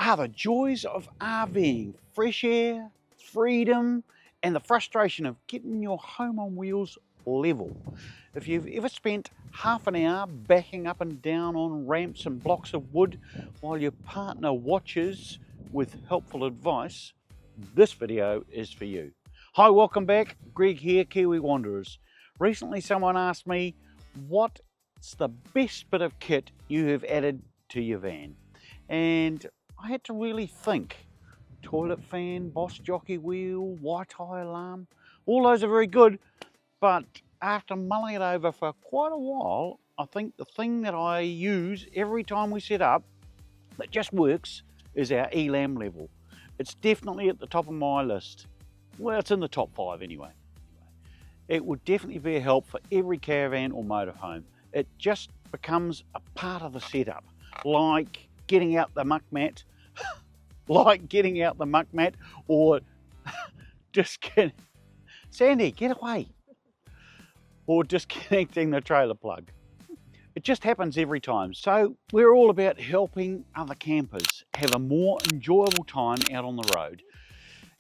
are the joys of RVing: fresh air, freedom, and the frustration of getting your home on wheels level. If you've ever spent half an hour backing up and down on ramps and blocks of wood while your partner watches with helpful advice, this video is for you. Hi, welcome back. Greg here, Kiwi Wanderers. Recently someone asked me, what's the best bit of kit you have added to your van? And I had to really think. Toilet fan, Boss jockey wheel, white tie alarm, all those are very good, but after mulling it over for quite a while, I think the thing that I use every time we set up that just works is our Elam level. It's definitely at the top of my list. Well, it's in the top 5 anyway. It would definitely be a help for every caravan or motorhome. It just becomes a part of the setup, like getting out the muck mat, or Sandy, get away, or disconnecting the trailer plug. It just happens every time. So we're all about helping other campers have a more enjoyable time out on the road.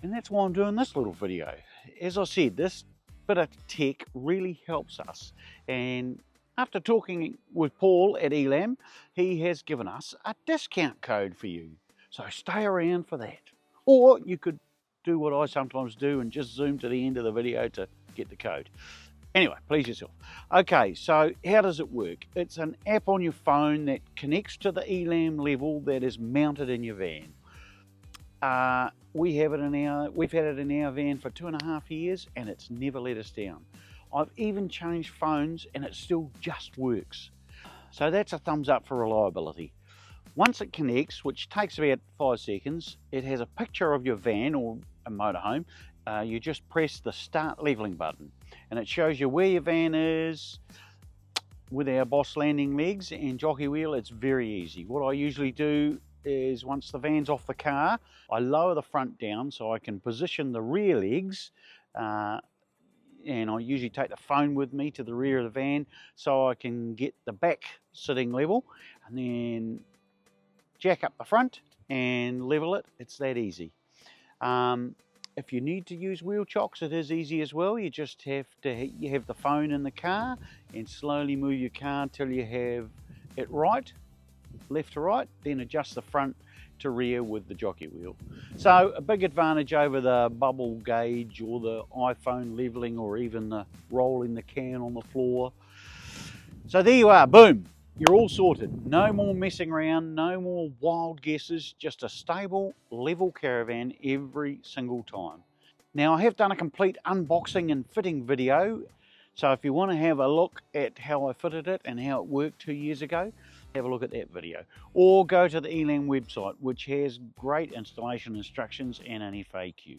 And that's why I'm doing this little video. As I said, this bit of tech really helps us. And after talking with Paul at Elam, he has given us a discount code for you. So stay around for that. Or you could do what I sometimes do and just zoom to the end of the video to get the code. Anyway, please yourself. Okay, so how does it work? It's an app on your phone that connects to the Elam level that is mounted in your van. We've had it in our van for 2.5 years and it's never let us down. I've even changed phones and it still just works. So that's a thumbs up for reliability. Once it connects, which takes about 5 seconds, it has a picture of your van or a motorhome. You just press the start leveling button and it shows you where your van is. With our Boss landing legs and jockey wheel, it's very easy. What I usually do is, once the van's off the car, I lower the front down so I can position the rear legs, and I usually take the phone with me to the rear of the van so I can get the back sitting level, and then jack up the front and level it. It's that easy. If you need to use wheel chocks, it is easy as well. You just have the phone in the car and slowly move your car until you have it right, left to right, then adjust the front to rear with the jockey wheel. So a big advantage over the bubble gauge or the iPhone leveling or even the rolling the can on the floor. So there you are, boom, you're all sorted. No more messing around, no more wild guesses, just a stable, level caravan every single time. Now I have done a complete unboxing and fitting video, so if you want to have a look at how I fitted it and how it worked 2 years ago, have a look at that video. Or go to the Elam website, which has great installation instructions and an FAQ.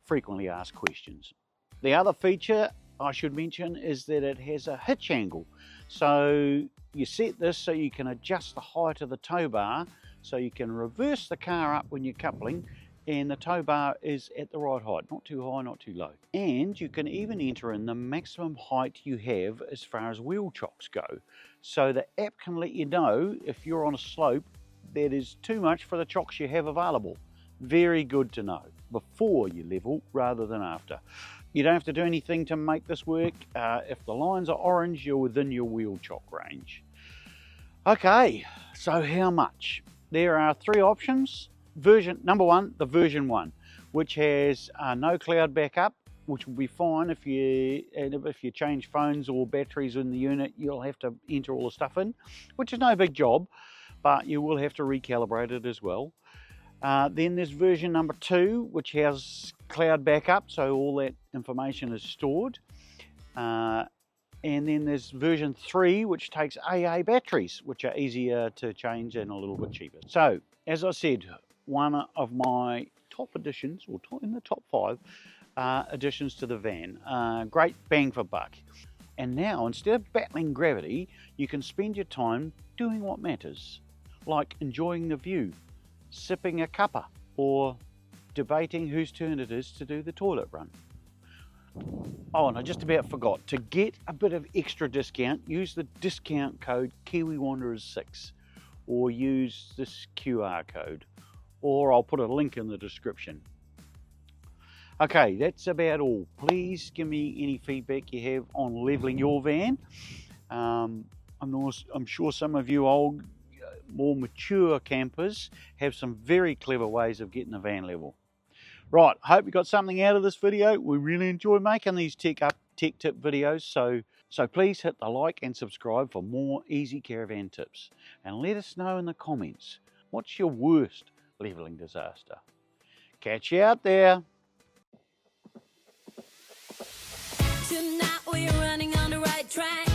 Frequently asked questions. The other feature I should mention is that it has a hitch angle. So you set this so you can adjust the height of the tow bar, so you can reverse the car up when you're coupling, and the tow bar is at the right height, not too high, not too low. And you can even enter in the maximum height you have as far as wheel chocks go. So the app can let you know if you're on a slope that is too much for the chocks you have available. Very good to know before you level rather than after. You don't have to do anything to make this work. If the lines are orange, you're within your wheel chock range. Okay, so how much? There are 3 options. Number 1, the version 1, which has no cloud backup, which will be fine if you change phones or batteries in the unit. You'll have to enter all the stuff in, which is no big job, but you will have to recalibrate it as well. Then there's version number 2, which has cloud backup, so all that information is stored. And then there's version 3, which takes AA batteries, which are easier to change and a little bit cheaper. So, as I said, one of my top additions, or in the top 5 additions to the van. Great bang for buck. And now, instead of battling gravity, you can spend your time doing what matters, like enjoying the view, sipping a cuppa, or debating whose turn it is to do the toilet run. Oh, and I just about forgot, to get a bit of extra discount, use the discount code Kiwi Wanderers 6, or use this QR code. or I'll put a link in the description. Okay, that's about all. Please give me any feedback you have on leveling your van. I'm sure some of you old, more mature campers have some very clever ways of getting the van level. Right, hope you got something out of this video. We really enjoy making these tech tip videos, so please hit the like and subscribe for more easy caravan tips. And let us know in the comments, what's your worst leveling disaster? Catch you out there. Tonight we're running on the right track.